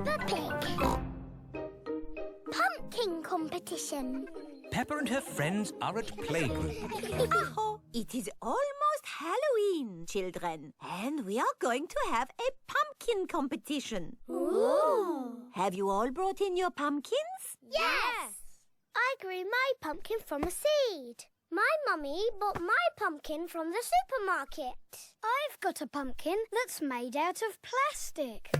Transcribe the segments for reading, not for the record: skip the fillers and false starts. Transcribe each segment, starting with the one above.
Peppa Pig. Pumpkin competition. Peppa and her friends are at playgroup. Oh, it is almost Halloween, children. And we are going to have a pumpkin competition. Ooh. Have you all brought in your pumpkins? Yes! I grew my pumpkin from a seed. My mummy bought my pumpkin from the supermarket. I've got a pumpkin that's made out of plastic.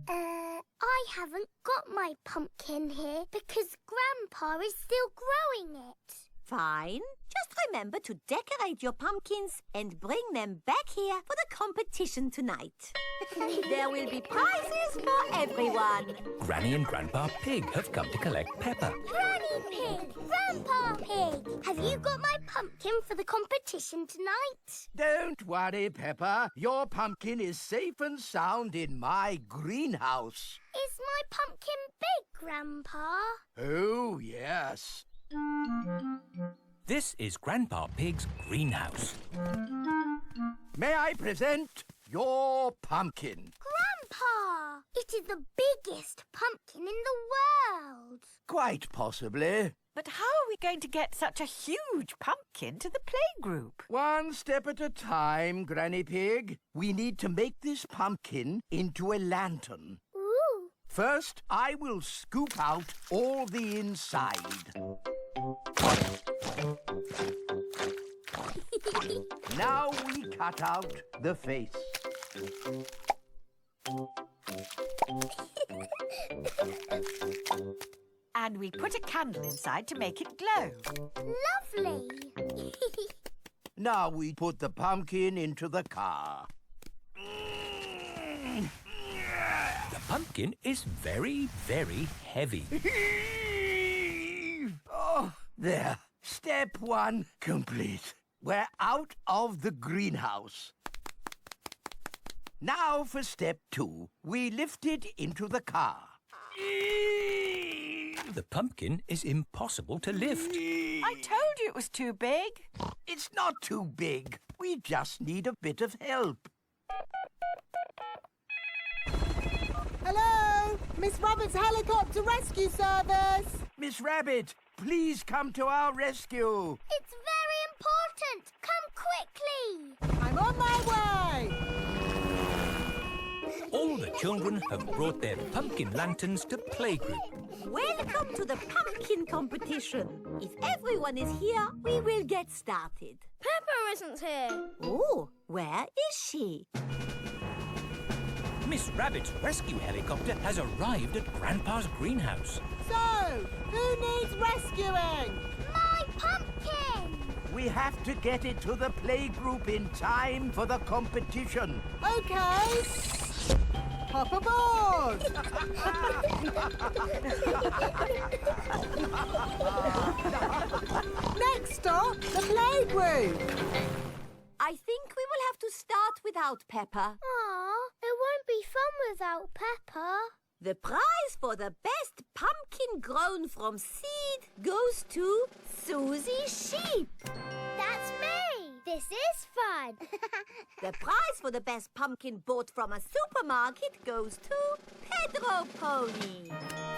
I haven't got my pumpkin here because Grandpa is still growing it. Fine. Just remember to decorate your pumpkins and bring them back here for the competition tonight. There will be prizes for everyone. Granny and Grandpa Pig have come to collect Peppa. Granny Pig! Grandpa Pig! Have you got my pumpkin for the competition tonight? Don't worry, Peppa. Your pumpkin is safe and sound in my greenhouse. Is my pumpkin big, Grandpa? Oh, yes. This is Grandpa Pig's greenhouse. May I present your pumpkin? Grandpa! It is the biggest pumpkin in the world. Quite possibly. But how are we going to get such a huge pumpkin to the playgroup? One step at a time, Granny Pig. We need to make this pumpkin into a lantern. Ooh. First, I will scoop out all the inside. Now we cut out the face. And we put a candle inside to make it glow. Lovely. Now we put the pumpkin into the car. The pumpkin is very, very heavy. Oh, there. Step one complete. We're out of the greenhouse. Now for step two. We lift it into the car. The pumpkin is impossible to lift. I told you it was too big. It's not too big. We just need a bit of help. Hello? Miss Rabbit's helicopter rescue service. Miss Rabbit, please come to our rescue. It's very important. Come quickly. I'm on my way. All the children have brought their pumpkin lanterns to playgroup. Welcome to the pumpkin competition. If everyone is here, we will get started. Peppa isn't here. Oh, where is she? Miss Rabbit's rescue helicopter has arrived at Grandpa's greenhouse. So, who needs rescuing? My pumpkin. We have to get it to the playgroup in time for the competition. Okay. Hop aboard. Next stop, the playgroup. I think we will have to start without Peppa. Aw, it won't be fun without Peppa. The prize for the best pumpkin grown from seed goes to Susie Sheep. That's me. This is fun. The prize for the best pumpkin bought from a supermarket goes to Pedro Pony.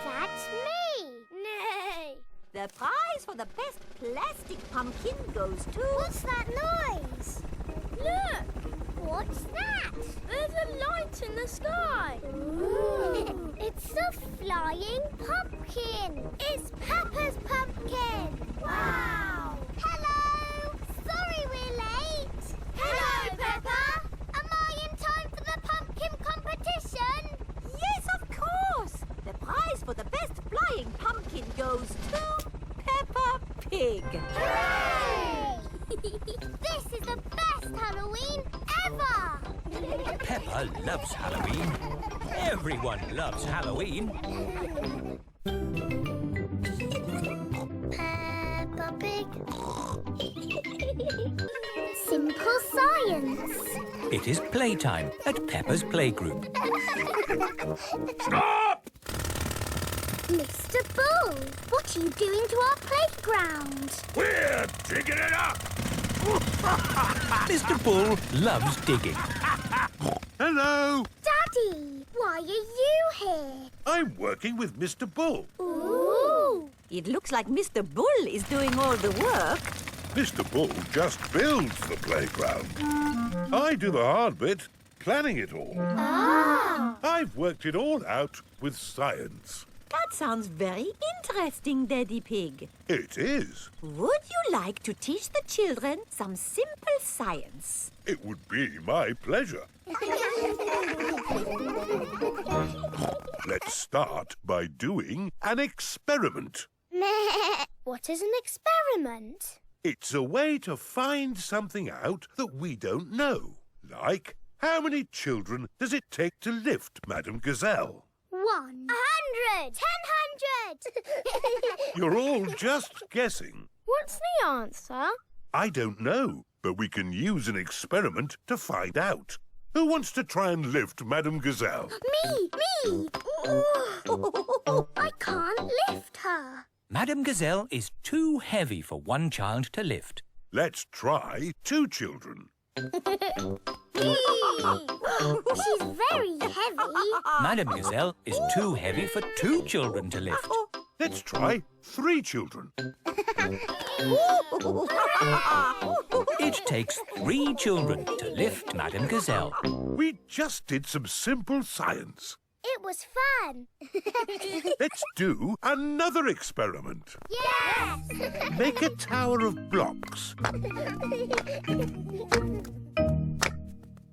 That's me. Nay. The prize for the best plastic pumpkin goes to... What's that noise? Look. What's that? There's a light in the sky. Ooh. It's a flying pumpkin. It's Peppa's pumpkin. Wow. Hello. Sorry we're late. Hello, Peppa. Am I in time for the pumpkin competition? Yes, of course. The prize for the best flying pumpkin goes to Peppa Pig. Hooray! This is the best Halloween ever! Peppa loves Halloween. Everyone loves Halloween. Peppa Pig. Simple science. It is playtime at Peppa's playgroup. Stop! Mr. Bull, what are you doing to our playground? We're digging it up! Mr. Bull loves digging. Hello! Daddy, why are you here? I'm working with Mr. Bull. Ooh! It looks like Mr. Bull is doing all the work. Mr. Bull just builds the playground. I do the hard bit, planning it all. Ah! I've worked it all out with science. That sounds very interesting, Daddy Pig. It is. Would you like to teach the children some simple science? It would be my pleasure. Let's start by doing an experiment. What is an experiment? It's a way to find something out that we don't know. Like, how many children does it take to lift Madame Gazelle? 100! 1000! You're all just guessing. What's the answer? I don't know, but we can use an experiment to find out. Who wants to try and lift Madame Gazelle? Me! I can't lift her. Madame Gazelle is too heavy for one child to lift. Let's try 2 children. She's very heavy. Madame Gazelle is too heavy for 2 children to lift. Let's try 3 children. It takes 3 children to lift Madame Gazelle. We just did some simple science. It was fun. Let's do another experiment. Yes! Make a tower of blocks.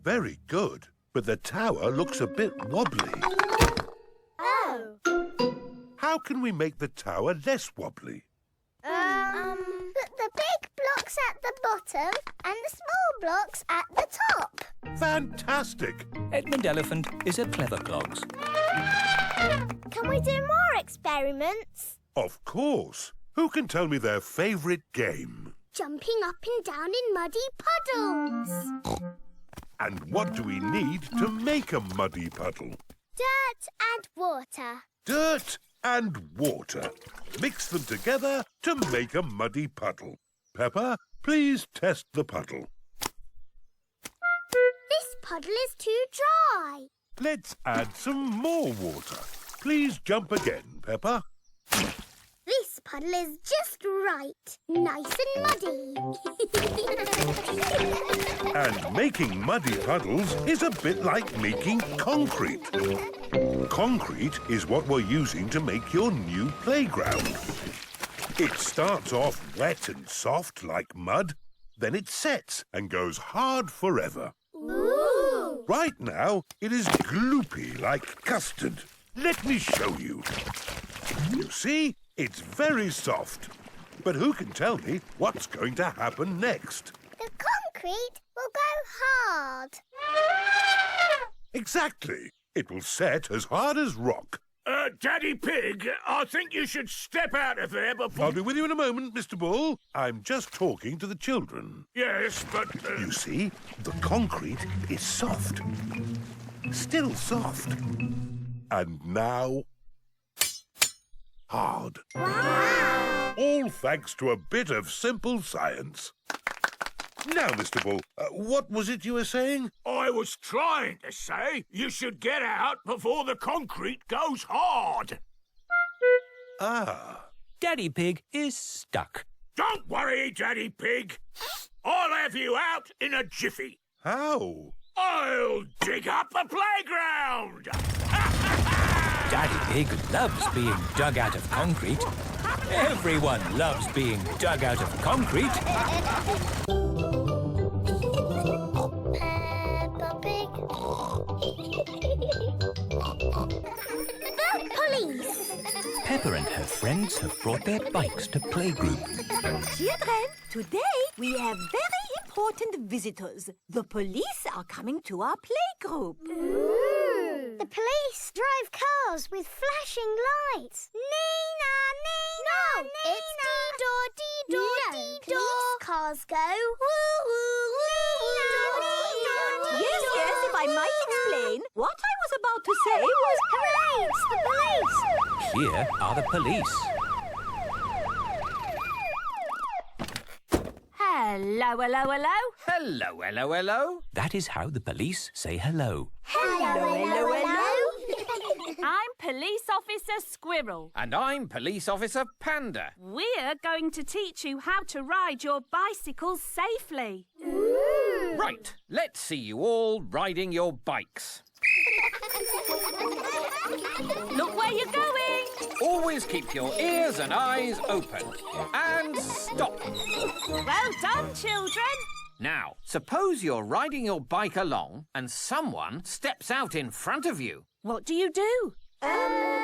Very good, but the tower looks a bit wobbly. Oh. How can we make the tower less wobbly? Put the big blocks at the bottom and the small blocks at the top. Fantastic! Edmund Elephant is a clever clogs. Can we do more experiments? Of course. Who can tell me their favourite game? Jumping up and down in muddy puddles. And what do we need to make a muddy puddle? Dirt and water. Dirt and water. Mix them together to make a muddy puddle. Peppa, please test the puddle. This puddle is too dry. Let's add some more water. Please jump again, Peppa. This puddle is just right. Nice and muddy. And making muddy puddles is a bit like making concrete. Concrete is what we're using to make your new playground. It starts off wet and soft like mud, then it sets and goes hard forever. Ooh! Right now, it is gloopy like custard. Let me show you. You see, it's very soft. But who can tell me what's going to happen next? The concrete will go hard. Exactly. It will set as hard as rock. Daddy Pig, I think you should step out of there before... I'll be with you in a moment, Mr. Bull. I'm just talking to the children. Yes, but... You see, the concrete is soft. Still soft. And now... hard. Wow! All thanks to a bit of simple science. Now, Mr. Bull, what was it you were saying? I was trying to say you should get out before the concrete goes hard. Ah. Daddy Pig is stuck. Don't worry, Daddy Pig. I'll have you out in a jiffy. How? I'll dig up the playground. Daddy Pig loves being dug out of concrete. Everyone loves being dug out of concrete. Peppa Pig. The police. Peppa and her friends have brought their bikes to playgroup. Children, today we have very important visitors. The police are coming to our playgroup. Ooh. The police drive cars with flashing lights. Nina, Nina, no, Nina. It's dee-door, dee-door, no, dee-door. Police cars go woo-woo, Nina, Yes, if I might explain, what I was about to say was... Hooray, it's the police! Here are the police. Hello, hello, hello. Hello, hello, hello. That is how the police say hello. Hello, hello, hello. I'm Police Officer Squirrel. And I'm Police Officer Panda. We're going to teach you how to ride your bicycles safely. Ooh. Right, let's see you all riding your bikes. Look where you're going. Always keep your ears and eyes open. And stop. Well done, children. Now, suppose you're riding your bike along and someone steps out in front of you. What do you do? I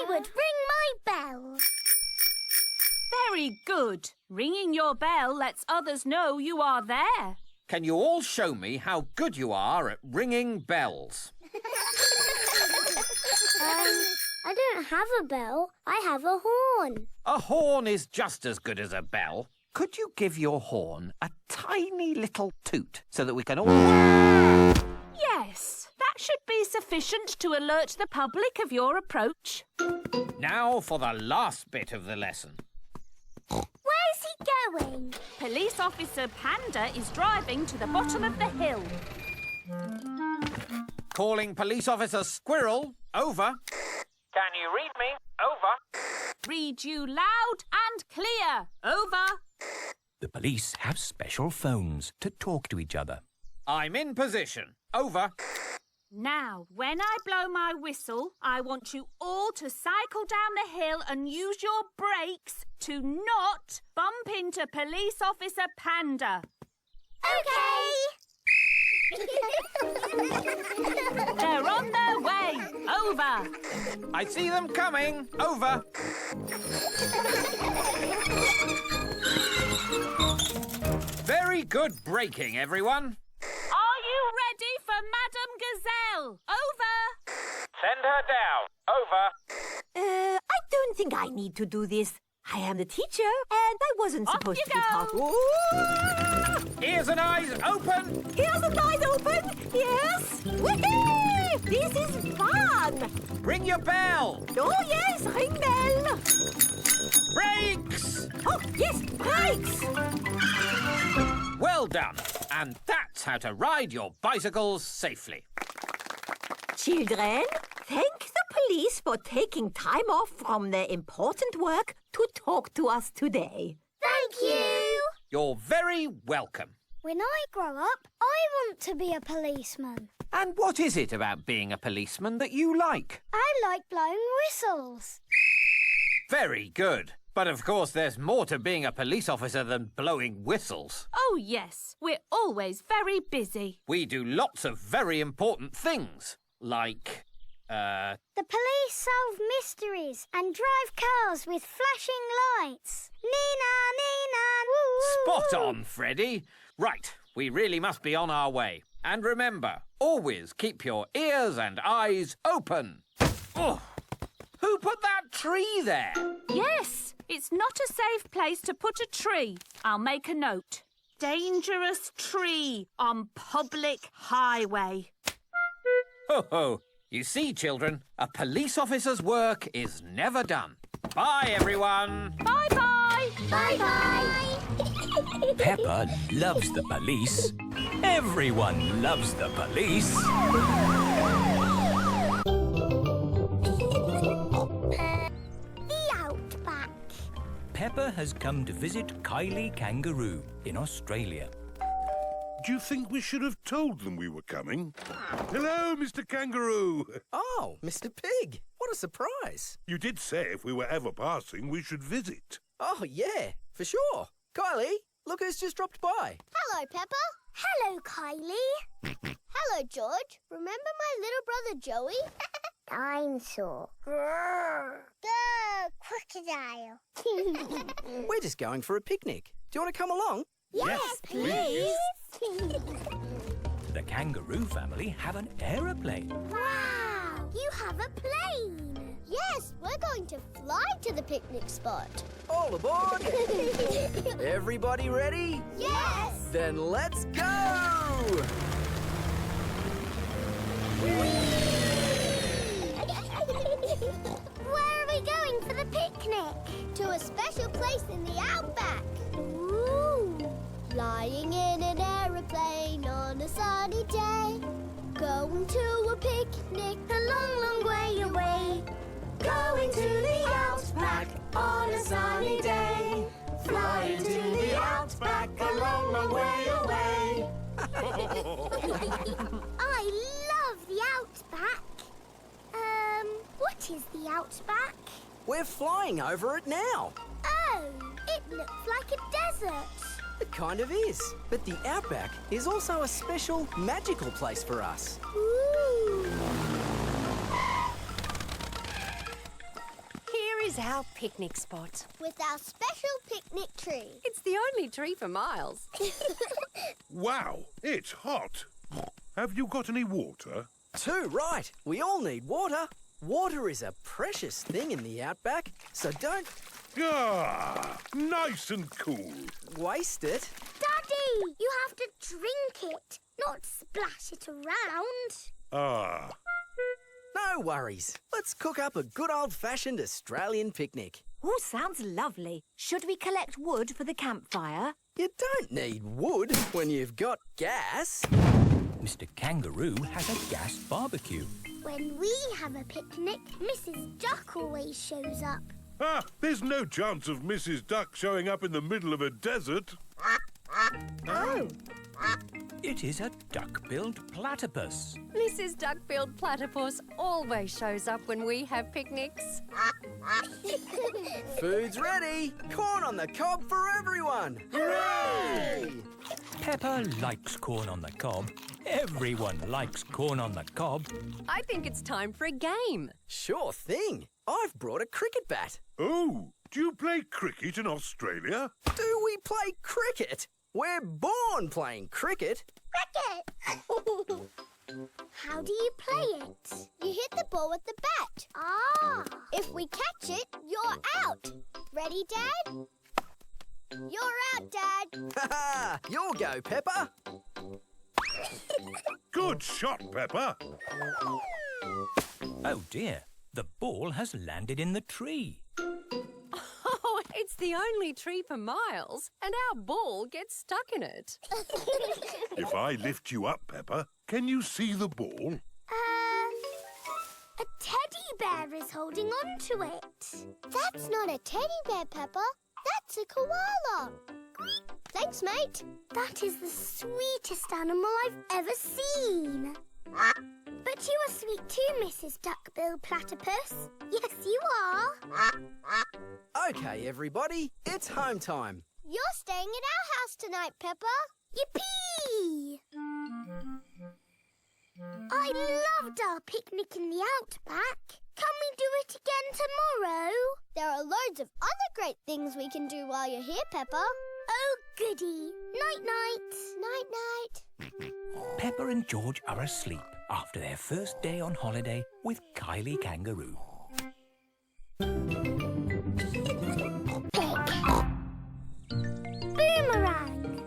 would ring my bell. Very good. Ringing your bell lets others know you are there. Can you all show me how good you are at ringing bells? I don't have a bell. I have a horn. A horn is just as good as a bell. Could you give your horn a tiny little toot so that we can all... Yes, that should be sufficient to alert the public of your approach. Now for the last bit of the lesson. Where's he going? Police Officer Panda is driving to the bottom of the hill. Calling Police Officer Squirrel. Over. Can you read me? Over. Read you loud and clear. Over. The police have special phones to talk to each other. I'm in position. Over. Now, when I blow my whistle, I want you all to cycle down the hill and use your brakes to not bump into Police Officer Panda. Okay. They're on their way. Over. I see them coming. Over. Very good braking, everyone. Are you ready for Madame Gazelle? Over. Send her down. Over. I don't think I need to do this. I am the teacher, and I wasn't supposed to be taught. Ears and eyes open. Ears and eyes open. Yes. Whee! This is fun. Ring your bell. Oh, yes, ring bell. Brakes. Oh, yes, brakes. Well done. And that's how to ride your bicycles safely. Children, thank the police for taking time off from their important work to talk to us today. Thank you. You're very welcome. When I grow up, I want to be a policeman. And what is it about being a policeman that you like? I like blowing whistles. Very good. But of course there's more to being a police officer than blowing whistles. Oh, yes. We're always very busy. We do lots of very important things, like... The police solve mysteries and drive cars with flashing lights. Nina, Nina, woo! Spot on, Freddy. Right, we really must be on our way. And remember, always keep your ears and eyes open. Oh, who put that tree there? Yes, it's not a safe place to put a tree. I'll make a note. Dangerous tree on public highway. Ho ho. You see, children, a police officer's work is never done. Bye, everyone. Bye-bye. Bye-bye. Peppa loves the police. Everyone loves the police. The Outback. Peppa has come to visit Kylie Kangaroo in Australia. Do you think we should have told them we were coming? Hello, Mr. Kangaroo. Oh, Mr. Pig. What a surprise. You did say if we were ever passing, we should visit. Oh, yeah, for sure. Kylie, look who's just dropped by. Hello, Peppa. Hello, Kylie. Hello, George. Remember my little brother Joey? Dinosaur. Crocodile. We're just going for a picnic. Do you want to come along? Yes, please. The kangaroo family have an aeroplane. Wow! You have a plane. Yes, we're going to fly to the picnic spot. All aboard! Everybody ready? Yes! Then let's go! Where are we going for the picnic? To a special place in the outback. Ooh! Flying in an aeroplane on a sunny day. Going to a picnic a long, long way away. Going to the outback on a sunny day. Flying to the outback a long, long way away. I love the outback. What is the outback? We're flying over it now. Oh, it looks like a desert. It kind of is. But the outback is also a special, magical place for us. Ooh. Here is our picnic spot. With our special picnic tree. It's the only tree for miles. Wow, it's hot. Have you got any water? Too right. We all need water. Water is a precious thing in the outback, so don't Ah, nice and cool. waste it. Daddy, you have to drink it, not splash it around. Ah, No worries. Let's cook up a good old-fashioned Australian picnic. Oh, sounds lovely. Should we collect wood for the campfire? You don't need wood when you've got gas. Mr. Kangaroo has a gas barbecue. When we have a picnic, Mrs. Duck always shows up. there's no chance of Mrs. Duck showing up in the middle of a desert. Oh. It is a duck-billed platypus. Mrs. Duck-billed Platypus always shows up when we have picnics. Food's ready. Corn on the cob for everyone. Hooray! Peppa likes corn on the cob. Everyone likes corn on the cob. I think it's time for a game. Sure thing. I've brought a cricket bat. Oh, do you play cricket in Australia? Do we play cricket? We're born playing cricket. Cricket! How do you play it? You hit the ball with the bat. Ah! If we catch it, you're out. Ready, Dad? You're out, Dad. Ha ha! You'll go, Peppa. Good shot, Peppa. Oh dear, the ball has landed in the tree. Oh, it's the only tree for miles, and our ball gets stuck in it. If I lift you up, Peppa, can you see the ball? A teddy bear is holding on to it. That's not a teddy bear, Peppa. That's a koala. Thanks, mate. That is the sweetest animal I've ever seen. But you are sweet too, Mrs. Duck-billed Platypus. Yes, you are. Okay, everybody, it's home time. You're staying at our house tonight, Peppa. Yippee! I loved our picnic in the outback. Can we do it again tomorrow? There are loads of other great things we can do while you're here, Peppa. Oh, goody. Night-night. Night-night. Peppa and George are asleep after their first day on holiday with Kylie Kangaroo. Boomerang.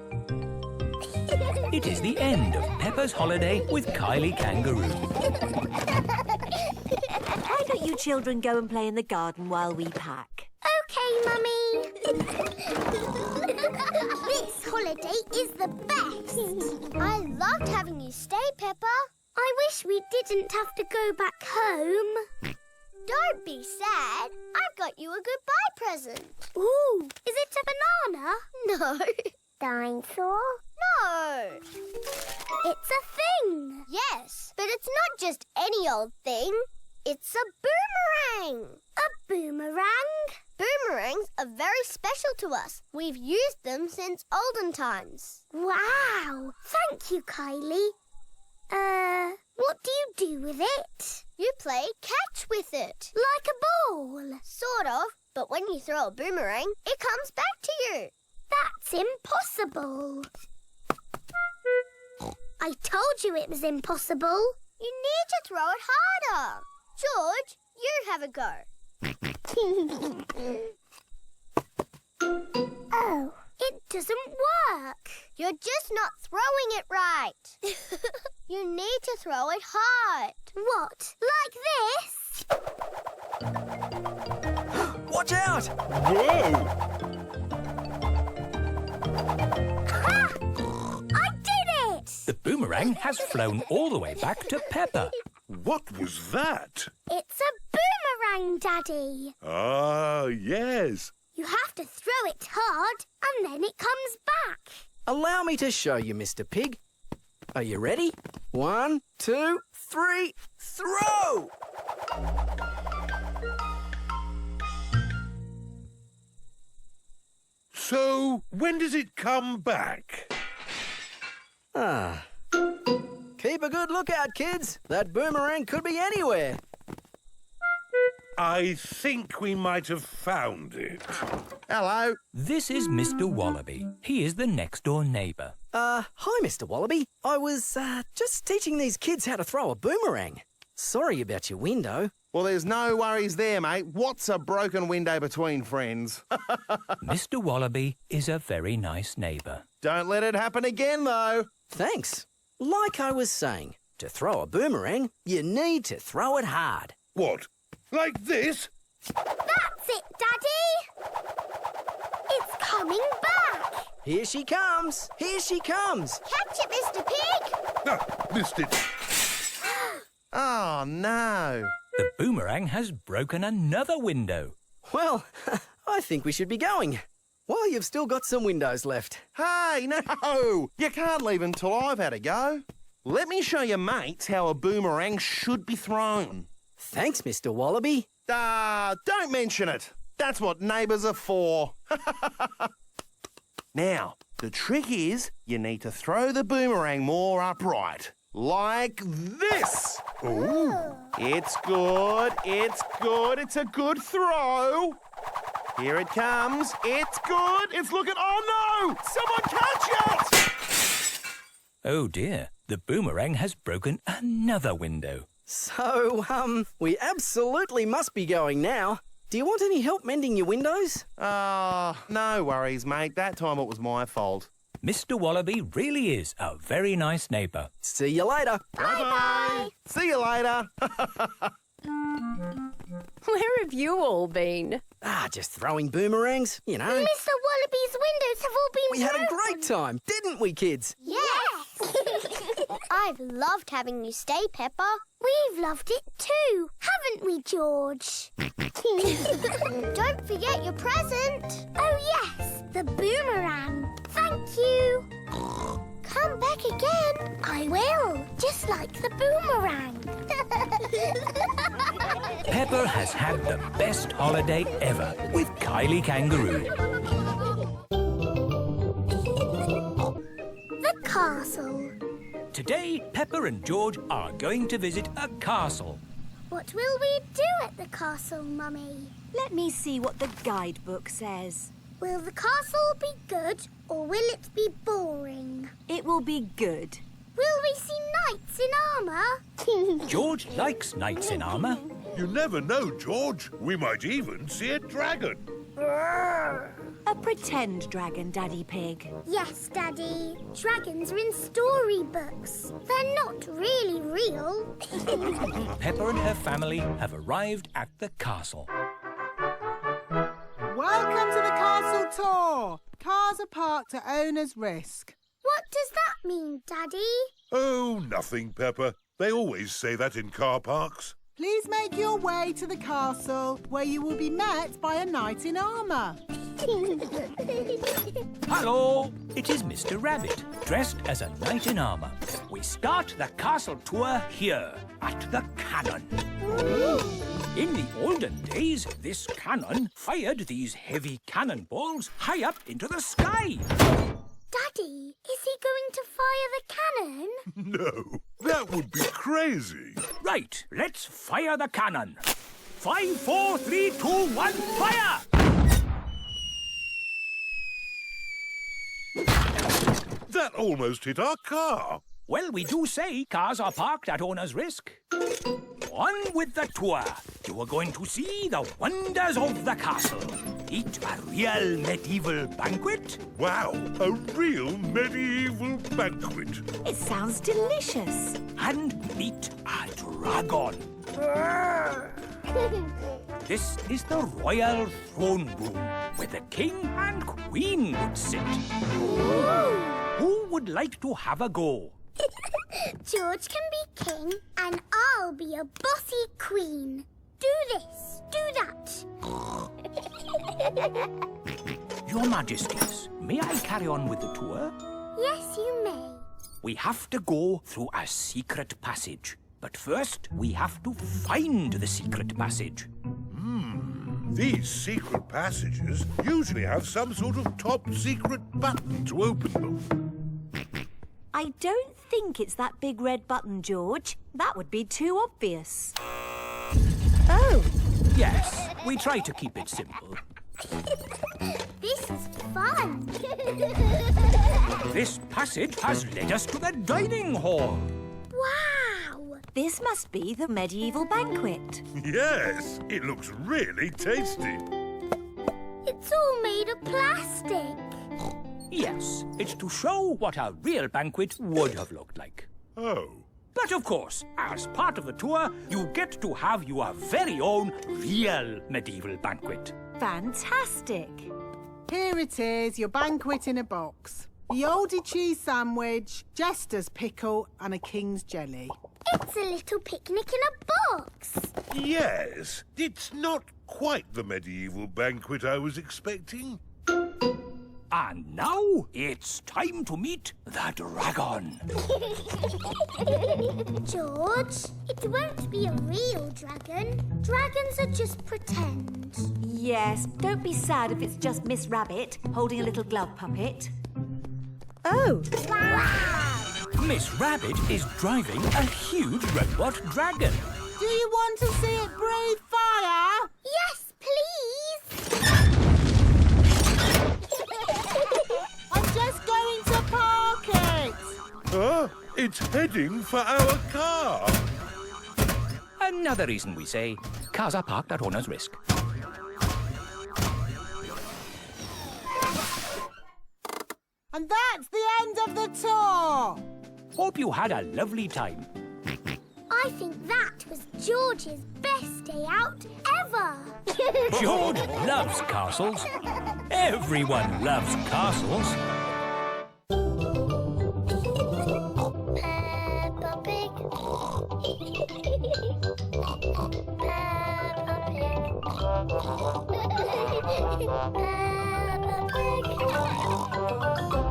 It is the end of Peppa's holiday with Kylie Kangaroo. Why don't you children go and play in the garden while we pack? Okay, Mummy. This holiday is the best. I loved having you stay, Peppa. I wish we didn't have to go back home. Don't be sad. I've got you a goodbye present. Ooh, is it a banana? No. Dinosaur? No. It's a thing. Yes, but it's not just any old thing. It's a boomerang. A boomerang? Boomerangs are very special to us. We've used them since olden times. Wow. Thank you, Kylie. What do you do with it? You play catch with it. Like a ball? Sort of, but when you throw a boomerang, it comes back to you. That's impossible. I told you it was impossible. You need to throw it harder. George, you have a go. Oh, it doesn't work. You're just not throwing it right. You need to throw it hard. What, like this? Watch out! Whoa! Ha! I did it! The boomerang boomerang has flown all the way back to Peppa. What was that? It's a boomerang, Daddy. Ah, yes. You have to throw it hard and then it comes back. Allow me to show you, Mr. Pig. Are you ready? 1, 2, 3, throw! So, when does it come back? Keep a good lookout, kids. That boomerang could be anywhere. I think we might have found it. Hello. This is Mr. Wallaby. He is the next-door neighbour. Hi, Mr. Wallaby. I was, just teaching these kids how to throw a boomerang. Sorry about your window. Well, there's no worries there, mate. What's a broken window between friends? Mr. Wallaby is a very nice neighbour. Don't let it happen again, though. Thanks. Like I was saying, to throw a boomerang, you need to throw it hard. What? Like this? That's it, Daddy. It's coming back. Here she comes. Here she comes. Catch it, Mr. Pig. Ah, missed it. Oh, no. The boomerang has broken another window. Well, I think we should be going. Well, you've still got some windows left. Hey, no! You can't leave until I've had a go. Let me show your mates how a boomerang should be thrown. Thanks, Mr. Wallaby. Don't mention it. That's what neighbours are for. Now, the trick is you need to throw the boomerang more upright. Like this. Ooh. It's good. It's good. It's a good throw. Here it comes. It's good. It's looking... Oh, no! Someone catch it! Oh, dear. The boomerang has broken another window. So, we absolutely must be going now. Do you want any help mending your windows? No worries, mate. That time it was my fault. Mr. Wallaby really is a very nice neighbour. See you later. Bye-bye. See you later. Where have you all been? Just throwing boomerangs, you know. Mr. Wallaby's windows have all been We had a broken. great time, didn't we, kids? Yes. I've loved having you stay, Peppa. We've loved it too, haven't we, George? Don't forget your present. Oh, yes, the boomerang. Thank you. Come back again. I will, just like the boomerang. Peppa has had the best holiday ever with Kylie Kangaroo. The castle. Today, Peppa and George are going to visit a castle. What will we do at the castle, Mummy? Let me see what the guidebook says. Will the castle be good or will it be boring? It will be good. Will we see knights in armour? George likes knights in armour. You never know, George. We might even see a dragon. A pretend dragon, Daddy Pig. Yes, Daddy. Dragons are in storybooks. They're not really real. Peppa and her family have arrived at the castle. Welcome to the castle tour. Cars are parked at owner's risk. What does that mean, Daddy? Oh, nothing, Peppa. They always say that in car parks. Please make your way to the castle, where you will be met by a knight in armour. Hello! It is Mr. Rabbit, dressed as a knight in armour. We start the castle tour here, at the cannon. In the olden days, this cannon fired these heavy cannonballs high up into the sky. Daddy, is he going to fire the cannon? No, that would be crazy. Right, let's fire the cannon. 5, 4, 3, 2, 1, fire! That almost hit our car. Well, we do say cars are parked at owner's risk. On with the tour. You are going to see the wonders of the castle. Eat a real medieval banquet. Wow, a real medieval banquet. It sounds delicious. And meet a dragon. This is the royal throne room, where the king and queen would sit. Who would like to have a go? George can be king and I'll be a bossy queen. Do this, do that. Your Majesties, may I carry on with the tour? Yes, you may. We have to go through a secret passage. But first, we have to find the secret passage. These secret passages usually have some sort of top-secret button to open them. I don't think it's that big red button, George. That would be too obvious. Oh. Yes, we try to keep it simple. This is fun. This passage has led us to the dining hall. Wow! This must be the medieval banquet. Yes, it looks really tasty. It's all made of plastic. Yes, it's to show what a real banquet would have looked like. Oh. But of course, as part of the tour, you get to have your very own real medieval banquet. Fantastic. Here it is, your banquet in a box. The oldie cheese sandwich, jester's pickle and a king's jelly. It's a little picnic in a box. Yes, it's not quite the medieval banquet I was expecting. And now it's time to meet the dragon. George, it won't be a real dragon. Dragons are just pretend. Yes, don't be sad if it's just Miss Rabbit holding a little glove puppet. Oh! Wow! Miss Rabbit is driving a huge robot dragon. Do you want to see it breathe fire? Yes, please! I'm just going to park it. It's heading for our car. Another reason we say cars are parked at owner's risk. And that's the end of the tour. Hope you had a lovely time. I think that was George's best day out ever. George loves castles. Everyone loves castles. Peppa Pig. Peppa Pig. Peppa Pig.